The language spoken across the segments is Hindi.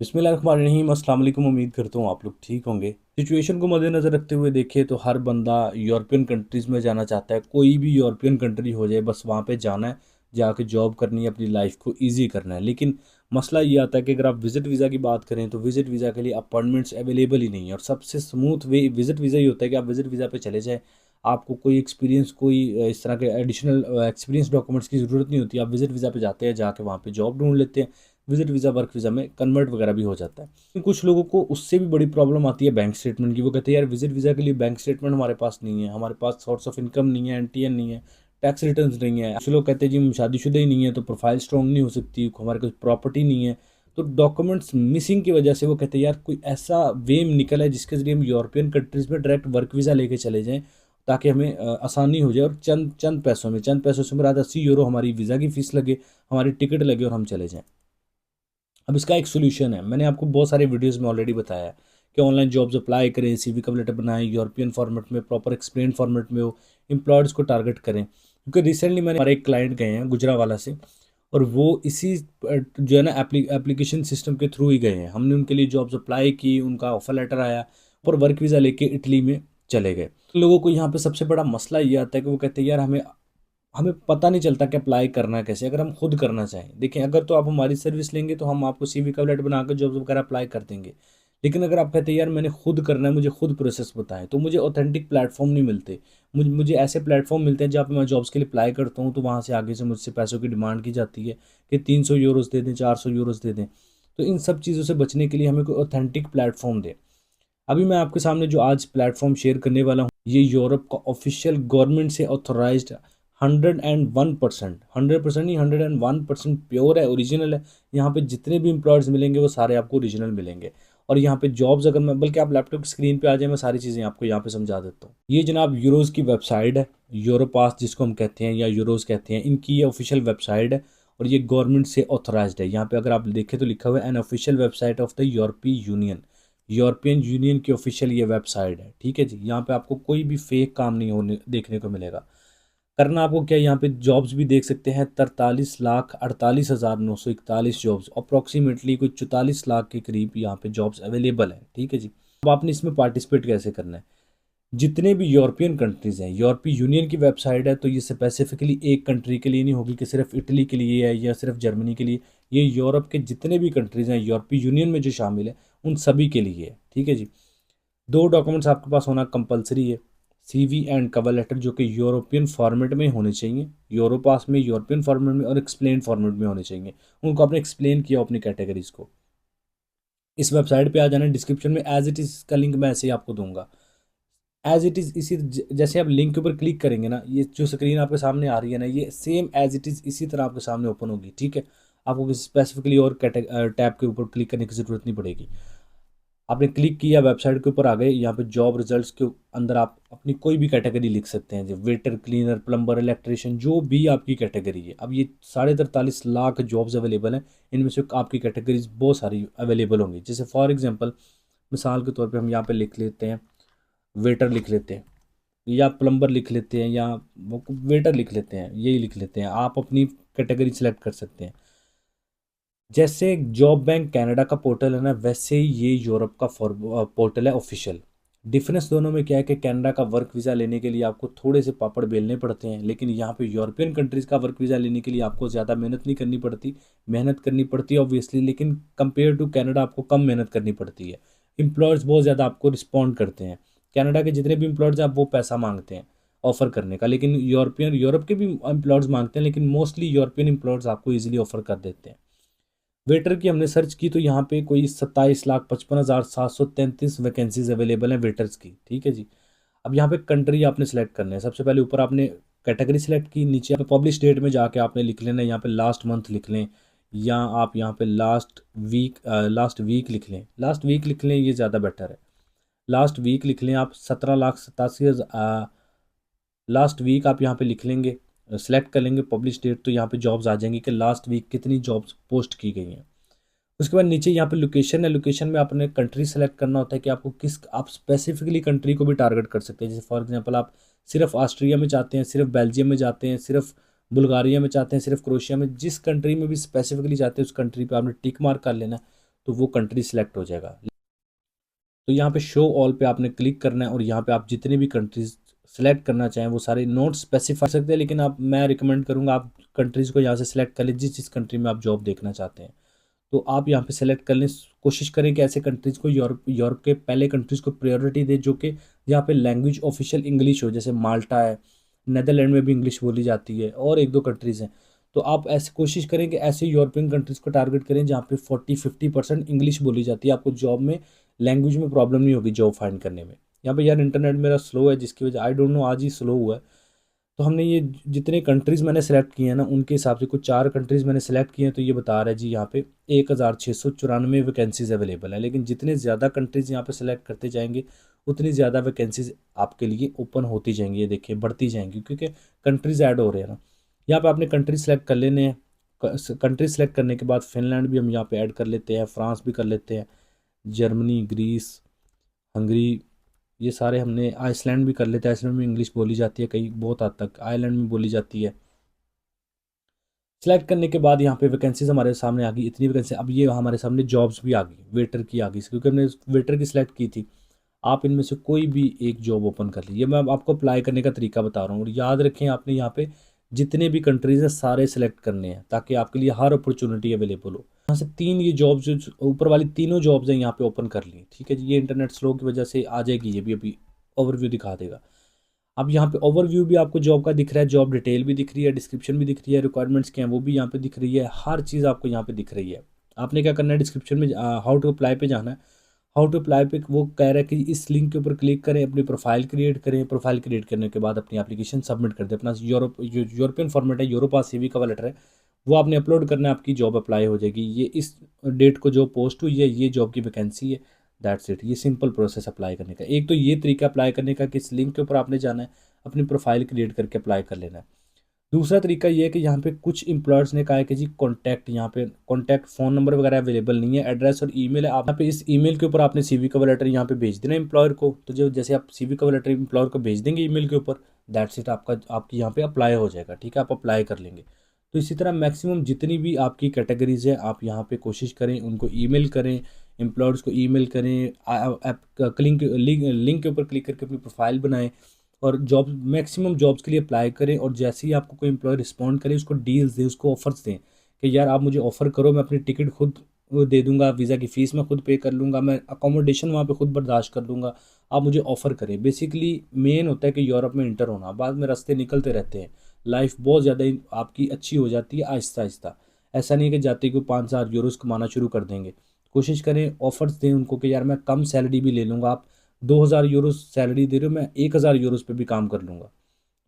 बिस्मिल्लाहिर्रहमानिर्रहीम। अस्सलाम वालेकुम। उम्मीद करता हूँ आप लोग ठीक होंगे। सिचुएशन को मद्देनज़र रखते हुए देखें तो हर बंदा यूरोपियन कंट्रीज़ में जाना चाहता है। कोई भी यूरोपियन कंट्री हो जाए, बस वहाँ पे जाना है, जाके जॉब करनी है, अपनी लाइफ को ईजी करना है। लेकिन मसला ये आता है कि अगर आप विज़िट वीज़ा की बात करें तो विज़िट वीज़ा के लिए अपॉइंटमेंट्स अवेलेबल ही नहीं है। और सबसे स्मूथ वे विज़िट वीज़ा ही होता है कि आप विज़िट वीज़ा पे चले जाएँ। आपको कोई एक्सपीरियंस, कोई इस तरह के एडिशनल एक्सपीरियंस डॉक्यूमेंट्स की ज़रूरत नहीं होती। आप विज़िट वीज़ा पे जाते हैं, जाके वहाँ पे जॉब ढूंढ लेते हैं। विजिट वीज़ा वर्क वीज़ा में कन्वर्ट वगैरह भी हो जाता है। लेकिन कुछ लोगों को उससे भी बड़ी प्रॉब्लम आती है बैंक स्टेटमेंट की। वो कहते हैं यार विजिट वीज़ा के लिए बैंक स्टेटमेंट हमारे पास नहीं है, हमारे पास सोर्स ऑफ इनकम नहीं है, एनटीएन नहीं है, टैक्स रिटर्न्स नहीं है। कुछ लोग कहते हैं जी हम शादीशुदा ही नहीं है तो प्रोफाइल स्ट्रॉन्ग नहीं हो सकती, हमारे पास प्रॉपर्टी नहीं है। तो डॉक्यूमेंट्स मिसिंग की वजह से वो कहते हैं यार कोई ऐसा वे निकला है जिसके जरिए हम यूरोपियन कंट्रीज़ में डायरेक्ट वर्क वीज़ा लेके चले जाएँ, ताकि हमें आसानी हो जाए और चंद चंद पैसों में, चंद पैसों से मुराद 80 यूरो हमारी वीज़ा की फ़ीस लगे, हमारी टिकट लगे और हम चले जाएँ। अब इसका एक सोल्यूशन है। मैंने आपको बहुत सारे वीडियोस में ऑलरेडी बताया है कि ऑनलाइन जॉब्स अप्लाई करें, सीवी कवर लेटर बनाएं, यूरोपियन फॉर्मेट में, प्रॉपर एक्सप्लेन फॉर्मेट में हो, एम्प्लॉयर्स को टारगेट करें। क्योंकि रिसेंटली मैंने हमारे एक क्लाइंट गए हैं गुजरावाला से, और वो इसी जो है ना एप्लीकेशन सिस्टम के थ्रू ही गए हैं। हमने उनके लिए जॉब्स अप्लाई की, उनका ऑफर लेटर आया और वर्क वीज़ा लेके इटली में चले गए। लोगों को यहाँ पे सबसे बड़ा मसला ये आता है कि वो कहते हैं यार हमें हमें पता नहीं चलता कि अप्लाई करना कैसे, अगर हम खुद करना चाहें। देखिए, अगर तो आप हमारी सर्विस लेंगे तो हम आपको सीवी कवलेट बनाकर जॉब्स वगैरह अप्लाई कर देंगे। लेकिन अगर आप कहते हैं यार मैंने खुद करना है, मुझे खुद प्रोसेस बताएं, तो मुझे ऑथेंटिक प्लेटफॉर्म नहीं मिलते। मुझे ऐसे प्लेटफॉर्म मिलते हैं जहाँ पे मैं जॉब्स के लिए अप्लाई करता हूँ तो वहाँ से आगे से मुझसे पैसों की डिमांड की जाती है कि 300 यूरोस दे दें, 400 यूरोस दे दें। तो इन सब चीज़ों से बचने के लिए हमें कोई ऑथेंटिक प्लेटफॉर्म दें। अभी मैं आपके सामने जो आज प्लेटफॉर्म शेयर करने वाला हूँ, ये यूरोप का ऑफिशियल गवर्नमेंट से ऑथोराइज्ड 101%, 100% नहीं, 101% प्योर है, ओरिजिनल है। यहाँ पे जितने भी एम्प्लॉयर्स मिलेंगे वो सारे आपको ओरिजिनल मिलेंगे। और यहाँ पे जॉब्स, अगर मैं, बल्कि आप लैपटॉप की स्क्रीन पे आ जाए, मैं सारी चीज़ें आपको यहाँ पे समझा देता हूँ। ये जनाब यूरोज़ की वेबसाइट है, यूरोपास जिसको हम कहते हैं या यूरोज़ कहते हैं, इनकी ये ऑफिशियल वेबसाइट है। और ये गवर्नमेंट से ऑथोराइज्ड है। यहाँ पे अगर आप देखें तो लिखा हुआ है an official website of the यूरोपीय यूनियन। यूरोपियन यूनियन की ऑफिशियल ये वेबसाइट है, ठीक है जी। यहाँ पे आपको कोई भी फेक काम नहीं होने देखने को मिलेगा। करना आपको क्या है, यहाँ पे जॉब्स भी देख सकते हैं, 43,48,941 जॉब्स, अप्रॉक्सीमेटली कोई 44 लाख के करीब यहाँ पे जॉब्स अवेलेबल है, ठीक है जी। अब आपने इसमें पार्टिसिपेट कैसे करना है। जितने भी यूरोपियन कंट्रीज़ हैं, यूरोपीय यूनियन की वेबसाइट है, तो ये स्पेसिफिकली एक कंट्री के लिए नहीं होगी कि सिर्फ इटली के लिए है या सिर्फ जर्मनी के लिए। ये यूरोप के जितने भी कंट्रीज़ हैं यूरोपीय यूनियन में जो शामिल है, उन सभी के लिए है, ठीक है जी। दो डॉक्यूमेंट्स आपके पास होना कंपलसरी है, सीवी एंड कवर लेटर, जो कि यूरोपियन फॉर्मेट में होने चाहिए, यूरोपास में, यूरोपियन फॉर्मेट में और एक्सप्लेन फॉर्मेट में होने चाहिए। उनको आपने एक्सप्लेन किया अपनी कैटेगरीज को। इस वेबसाइट पे आ जाना, डिस्क्रिप्शन में एज इट इज़ का लिंक मैं ऐसे ही आपको दूंगा। एज इट इज़ इसी जैसे आप लिंक के ऊपर क्लिक करेंगे ना, ये जो स्क्रीन आपके सामने आ रही है ना, ये सेम एज इट इज़ इसी तरह आपके सामने ओपन होगी, ठीक है। आपको किसी स्पेसिफिकली और टैब के ऊपर क्लिक करने की ज़रूरत नहीं पड़ेगी। आपने क्लिक किया, वेबसाइट के ऊपर आ गए। यहाँ पे जॉब रिजल्ट्स के अंदर आप अपनी कोई भी कैटेगरी लिख सकते हैं, जैसे वेटर, क्लीनर, प्लम्बर, इलेक्ट्रिशियन, जो भी आपकी कैटेगरी है। अब ये 43.5 लाख जॉब्स अवेलेबल हैं, इनमें से आपकी कैटेगरीज बहुत सारी अवेलेबल होंगी। जैसे फॉर एग्जांपल, मिसाल के तौर पे हम यहाँ पे लिख लेते हैं, वेटर लिख लेते हैं, या प्लम्बर लिख लेते हैं, या वो वेटर लिख लेते हैं, यही लिख लेते हैं। आप अपनी कैटेगरी सेलेक्ट कर सकते हैं। जैसे जॉब बैंक कनाडा का पोर्टल है ना, वैसे ही ये यूरोप का पोर्टल है ऑफिशियल। डिफरेंस दोनों में क्या है कि कनाडा का वर्क वीज़ा लेने के लिए आपको थोड़े से पापड़ बेलने पड़ते हैं, लेकिन यहाँ पे यूरोपियन कंट्रीज़ का वर्क वीज़ा लेने के लिए आपको ज़्यादा मेहनत नहीं करनी पड़ती। मेहनत करनी पड़ती है ऑब्वियसली, लेकिन कंपेयर टू कनाडा आपको कम मेहनत करनी पड़ती है। एम्प्लॉयर्स बहुत ज़्यादा आपको रिस्पॉन्ड करते हैं। कनाडा के जितने भी एम्प्लॉयर्स हैं, आप वो पैसा मांगते हैं ऑफर करने का, लेकिन यूरोप के भी एम्प्लॉयर्स मांगते हैं, लेकिन मोस्टली यूरोपियन एम्प्लॉयर्स आपको ईजिली ऑफर कर देते हैं। वेटर की हमने सर्च की तो यहाँ पे कोई 27,55,733 वैकेंसीज अवेलेबल हैं वेटर्स की, ठीक है जी। अब यहाँ पे कंट्री आपने सेलेक्ट करना है। सबसे पहले ऊपर आपने कैटेगरी सेलेक्ट की, नीचे पे पब्लिश डेट में जाके आपने लिख लेना है, यहाँ पे लास्ट मंथ लिख लें, या आप यहाँ पे लास्ट वीक लिख लें, लास्ट वीक लिख लें, ये ज़्यादा बेटर है। लास्ट वीक लिख लें आप, 17,87,000 लास्ट वीक आप यहाँ पे लिख लेंगे, सेलेक्ट कर लेंगे पब्लिश डेट, तो यहाँ पे जॉब्स आ जाएंगी कि लास्ट वीक कितनी जॉब्स पोस्ट की गई हैं। उसके बाद नीचे यहाँ पे लोकेशन है, लोकेशन में आपने कंट्री सेलेक्ट करना होता है कि आपको किस, आप स्पेसिफिकली कंट्री को भी टारगेट कर सकते हैं। जैसे फॉर एग्जांपल आप सिर्फ ऑस्ट्रिया में चाहते हैं, सिर्फ बेल्जियम में चाहते हैं, सिर्फ बुल्गारिया में चाहते हैं, सिर्फ क्रोशिया में, जिस कंट्री में भी स्पेसिफिकली चाहते हैं उस कंट्री पे आपने टिक मार्क कर लेना है। तो वो कंट्री सिलेक्ट हो जाएगा। तो यहाँ पे शो ऑल पे आपने क्लिक करना है और यहाँ पे आप जितने भी कंट्रीज सेलेक्ट करना चाहें वो सारे नोट स्पेसिफाई कर सकते हैं, लेकिन आप मैं रिकमेंड करूँगा आप कंट्रीज़ को यहाँ से सिलेक्ट कर लीजिए जिस कंट्री में आप जॉब देखना चाहते हैं। तो आप यहाँ पे सेलेक्ट करने कोशिश करें कि ऐसे कंट्रीज़ को यूरोप यूरोप के पहले कंट्रीज़ को प्रायोरिटी दे जो कि जहाँ पे लैंग्वेज ऑफिशियल इंग्लिश हो, जैसे माल्टा है, नेदरलैंड में भी इंग्लिश बोली जाती है और एक दो कंट्रीज़ हैं। तो आप ऐसे कोशिश करें कि ऐसे यूरोपियन कंट्रीज़ को टारगेट करें जहाँ पे 40-50% इंग्लिश बोली जाती है। आपको जॉब में लैंग्वेज में प्रॉब्लम नहीं होगी जॉब फाइंड करने में। यहाँ पे यार इंटरनेट मेरा स्लो है जिसकी वजह आई डोंट नो आज ही स्लो हुआ है। तो हमने ये जितने कंट्रीज़ मैंने सेलेक्ट किए हैं ना उनके हिसाब से कुछ 4 कंट्रीज़ मैंने सेलेक्ट किए हैं, तो ये बता रहा है जी यहाँ पे 1694 वैकेंसीज़ अवेलेबल है। लेकिन जितने ज़्यादा कंट्रीज़ यहाँ पे सेलेक्ट करते जाएंगे उतनी ज़्यादा वैकेंसीज़ आपके लिए ओपन होती जाएंगी, ये देखिए बढ़ती जाएंगी क्योंकि कंट्रीज़ ऐड हो रहे हैं ना। यहाँ पे आपने कंट्री सेलेक्ट कर लेने हैं। कंट्री सेलेक्ट करने के बाद फिनलैंड भी हम यहाँ पे ऐड कर लेते हैं, फ्रांस भी कर लेते हैं, जर्मनी, ग्रीस, हंगरी, ये सारे हमने आइसलैंड भी कर लेते हैं। आइसलैंड में इंग्लिश बोली जाती है कई बहुत हद तक, आयरलैंड में बोली जाती है। सेलेक्ट करने के बाद यहाँ पे वैकेंसीज हमारे सामने आ गई, इतनी वैकेंसी। अब ये हमारे सामने जॉब्स भी आ गई, वेटर की आ गई क्योंकि हमने वेटर की सिलेक्ट की थी। आप इनमें से कोई भी एक जॉब ओपन कर लीजिए। मैं अब आपको अप्लाई करने का तरीका बता रहा हूँ और याद रखें आपने यहाँ पे जितने भी कंट्रीज हैं सारे सेलेक्ट करने हैं ताकि आपके लिए हर अपॉर्चुनिटी अवेलेबल हो। यहाँ से 3 ये जॉब्स जो ऊपर वाली तीनों जॉब्स हैं यहाँ पे ओपन कर ली, ठीक है जी। ये इंटरनेट स्लो की वजह से आ जाएगी, ये भी अभी ओवरव्यू दिखा देगा। अब यहाँ पे ओवरव्यू भी आपको जॉब का दिख रहा है, जॉब डिटेल भी दिख रही है, डिस्क्रिप्शन भी दिख रही है, रिक्वायरमेंट्स क्या हैं वो भी यहाँ पे दिख रही है, हर चीज़ आपको यहाँ पे दिख रही है। आपने क्या करना है, डिस्क्रिप्शन में हाउ टू अप्लाई पे जाना है। हाउ टू अप्लाई पे वो कह रहा है कि इस लिंक के ऊपर क्लिक करें, अपनी प्रोफाइल क्रिएट करें, प्रोफाइल क्रिएट करने के बाद अपनी एप्लीकेशन सबमिट कर दें। अपना जो यूरोपियन फॉर्मेट है, यूरोपा सीवी का लेटर है, वो आपने अपलोड करना है, आपकी जॉब अप्लाई हो जाएगी। ये इस डेट को जो पोस्ट हुई है ये जॉब की वैकेंसी है, दैट्स इट। ये सिंपल प्रोसेस अप्लाई करने का। एक तो ये तरीका अप्लाई करने का कि इस लिंक के ऊपर आपने जाना है, अपनी प्रोफाइल क्रिएट करके अप्लाई कर लेना है। दूसरा तरीका ये है कि यहाँ पे कुछ एम्प्लॉयर्स ने कहा है कि जी कॉन्टैक्ट, यहाँ पे कॉन्टैक्ट फ़ोन नंबर वगैरह अवेलेबल नहीं है, एड्रेस और ईमेल है। आप यहाँ पे इस ईमेल के ऊपर आपने सीवी कवर लेटर यहाँ पे भेज देना एम्प्लॉयर को। तो जो जैसे आप सीवी कवर लेटर एम्प्लॉयर को भेज देंगे ईमेल के ऊपर, दैट्स इट, आपकी यहाँ पे अप्लाई हो जाएगा, ठीक है, आप अप्लाई कर लेंगे। तो इसी तरह मैक्सिमम जितनी भी आपकी कैटेगरीज है आप यहाँ पे कोशिश करें, उनको ईमेल करें, एम्प्लॉयर्स को ईमेल करें, लिंक के ऊपर क्लिक करके अपनी प्रोफाइल बनाएं और जॉब मैक्सिमम जॉब्स के लिए अप्लाई करें। और जैसे ही आपको कोई एम्प्लॉय रिस्पॉन्ड करे उसको डील्स दें, उसको ऑफर्स दें कि यार आप मुझे ऑफ़र करो, मैं अपनी टिकट खुद दे दूंगा, वीज़ा की फ़ीस मैं खुद पे कर लूँगा, मैं अकोमोडेशन वहाँ पे खुद बर्दाश्त कर लूँगा, आप मुझे ऑफ़र करें। बेसिकली मेन होता है कि यूरोप में इंटर होना, बाद में रास्ते निकलते रहते हैं, लाइफ बहुत ज़्यादा आपकी अच्छी हो जाती है आहिस्ता आहिस्ता। ऐसा नहीं है कि जाते ही 5,000 यूरोज़ कमाना शुरू कर देंगे। कोशिश करें, ऑफर्स दें उनको कि यार मैं कम सैलरी भी ले लूँगा, आप 2,000 यूरो सैलरी दे रहे हो, मैं 1,000 यूरोज़ पे भी काम कर लूँगा,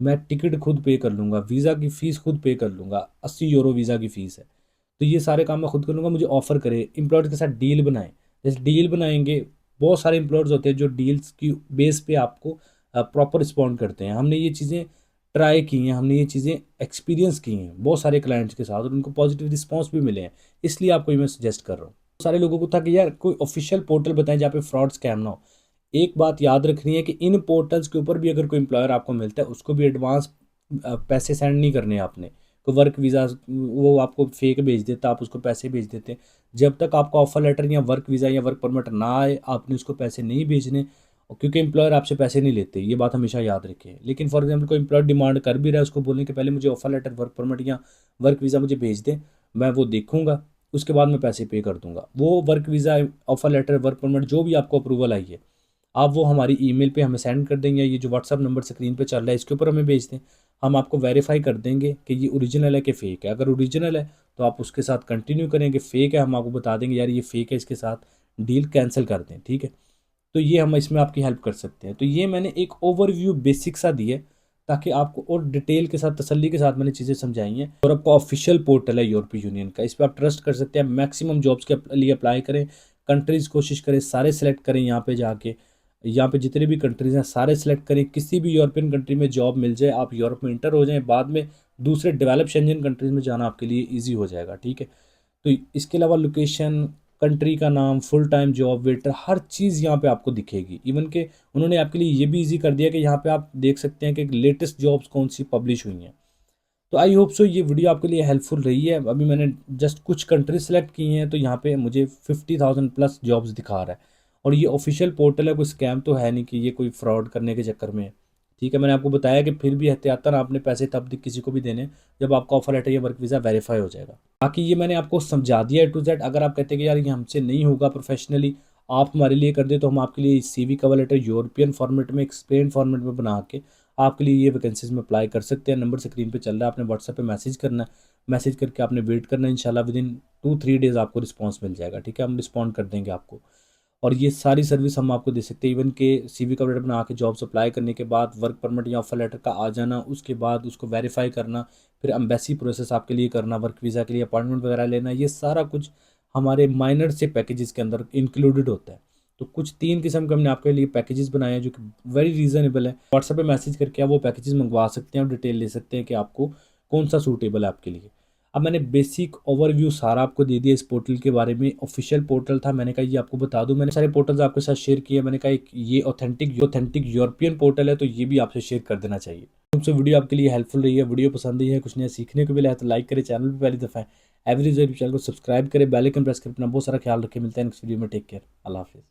मैं टिकट खुद पे कर लूँगा, वीज़ा की फ़ीस खुद पे कर लूँगा, 80 यूरो वीज़ा की फ़ीस है। तो ये सारे काम मैं खुद कर लूँगा, मुझे ऑफ़र करें। एम्प्लॉयर्स के साथ डील बनाएं, जैसे डील बनाएंगे, बहुत सारे एम्प्लॉयर्स होते हैं जो डील्स की बेस पे आपको प्रॉपर रिस्पॉन्ड करते हैं। हमने ये चीज़ें ट्राई की हैं, हमने ये चीज़ें एक्सपीरियंस की हैं बहुत सारे क्लाइंट्स के साथ और उनको पॉजिटिव रिस्पॉन्स भी मिले हैं, इसलिए आपको ये मैं सजेस्ट कर रहा हूँ। सारे लोगों को था कि यार कोई ऑफिशियल पोर्टल बताएं जहाँ पे फ्रॉड स्कैम ना हो। एक बात याद रखनी है कि इन पोर्टल्स के ऊपर भी अगर कोई एम्प्लॉयर आपको मिलता है उसको भी एडवांस पैसे सेंड नहीं करने हैं आपने। कोई वर्क वीज़ा वो आपको फेक भेज देता, आप उसको पैसे भेज देते हैं। जब तक आपका ऑफर लेटर या वर्क वीज़ा या वर्क परमिट ना आए आपने उसको पैसे नहीं भेजने, और क्योंकि एम्प्लॉयर आपसे पैसे नहीं लेते, ये बात हमेशा याद रखें। लेकिन फॉर एग्जांपल कोई एम्प्लॉयर डिमांड कर भी रहा है, उसको बोलने के पहले मुझे ऑफर लेटर, वर्क परमिट या वर्क वीज़ा मुझे भेज दें, मैं वो देखूंगा, उसके बाद मैं पैसे पे कर दूंगा। वो work visa, offer letter, work permit जो भी आपको अप्रूवल आई है, आप वो हमारी ईमेल पे हमें सेंड कर देंगे, ये जो व्हाट्सअप नंबर स्क्रीन पे चल रहा है इसके ऊपर हमें भेज दें। हम आपको वेरीफाई कर देंगे कि ये ओरिजिनल है कि फ़ेक है। अगर ओरिजिनल है तो आप उसके साथ कंटिन्यू करेंगे, फ़ेक है हम आपको बता देंगे यार ये फ़ेक है, इसके साथ डील कैंसिल कर दें, ठीक है। तो ये हम इसमें आपकी हेल्प कर सकते हैं। तो ये मैंने एक ओवरव्यू बेसिक सा दी है ताकि आपको और डिटेल के साथ, तसल्ली के साथ मैंने चीज़ें समझाई हैं। और आपका ऑफिशियल पोर्टल है यूरोपीय यूनियन का, इस पर आप ट्रस्ट कर सकते हैं। मैक्सिमम जॉब्स के लिए अप्लाई करें, कंट्रीज़ कोशिश करें सारे सेलेक्ट करें, यहाँ पे जाके यहाँ पे जितने भी कंट्रीज़ हैं सारे सेलेक्ट करें। किसी भी यूरोपियन कंट्री में जॉब मिल जाए, आप यूरोप में इंटर हो जाएं, बाद में दूसरे डेवलप शेंजन कंट्रीज़ में जाना आपके लिए ईजी हो जाएगा, ठीक है। तो इसके अलावा लोकेशन, कंट्री का नाम, फुल टाइम जॉब, वेटर, हर चीज़ यहाँ पे आपको दिखेगी। इवन के उन्होंने आपके लिए ये भी इजी कर दिया कि यहाँ पे आप देख सकते हैं कि लेटेस्ट जॉब्स कौन सी पब्लिश हुई हैं। तो आई होप सो ये वीडियो आपके लिए हेल्पफुल रही है। अभी मैंने जस्ट कुछ कंट्रीज सेलेक्ट की हैं, तो यहाँ पे मुझे 50,000 प्लस जॉब्स दिखा रहा है, और ये ऑफिशियल पोर्टल है, कोई स्कैम तो है नहीं कि ये कोई फ्रॉड करने के चक्कर में है। ठीक है, मैंने आपको बताया कि फिर भी एहतियातन आपने पैसे तब किसी को भी देने जब आपका ऑफर लेटर या वर्क वीज़ा वेरीफाई हो जाएगा। बाकी ये मैंने आपको समझा दिया A to Z। अगर आप कहते हैं कि यार ये हमसे नहीं होगा प्रोफेशनली, आप हमारे लिए कर दे, तो हम आपके लिए CV cover letter European format में, एक्सप्लेन फॉर्मेट में बना के आपके लिए ये वैकेंसीज में अप्लाई कर सकते हैं। नंबर स्क्रीन पे चल रहा है, आपने व्हाट्सएप पे मैसेज करना है, मैसेज करके आपने वेट करना है। इंशाल्लाह विद इन 2-3 डेज़ आपको रिस्पांस मिल जाएगा। ठीक है, हम रिस्पॉन्ड कर देंगे आपको, और ये सारी सर्विस हम आपको दे सकते हैं। इवन के CV कवर लेटर बना के जॉब्स अप्लाई करने के बाद वर्क परमिट या ऑफर लेटर का आ जाना, उसके बाद उसको वेरीफाई करना, फिर एम्बेसी प्रोसेस आपके लिए करना, वर्क वीज़ा के लिए अपॉइंटमेंट वगैरह लेना, ये सारा कुछ हमारे माइनर से पैकेजेस के अंदर इंक्लूडेड होता है। तो कुछ 3 किस्म के हमने आपके लिए पैकेजेस बनाए हैं जो कि वेरी रीज़नेबल है। व्हाट्सएप पे मैसेज करके आप वो पैकेजेस मंगवा सकते हैं और डिटेल ले सकते हैं कि आपको कौन सा सूटेबल है आपके लिए। अब मैंने बेसिक ओवरव्यू सारा आपको दे दिया इस पोर्टल के बारे में। ऑफिशियल पोर्टल था, मैंने कहा ये आपको बता दूं। मैंने सारे पोर्टल्स आपके साथ शेयर किए। मैंने कहा एक ये ऑथेंटिक यूरोपियन पोर्टल है, तो ये भी आपसे शेयर कर देना चाहिए। तुमसे वीडियो आपके लिए हेल्पफुल रही है, वीडियो पसंद आई है, कुछ नया सीखने को मिला है, तो लाइक करें, चैनल पर पहली दफ़ा है एवरेज चैनल को सब्सक्राइब करें, बेल आइकन प्रेस करें। अपना बहुत सारा ख्याल रखें। मिलते हैं नेक्स्ट वीडियो में। टेक केयर, अल्लाह हाफिज़।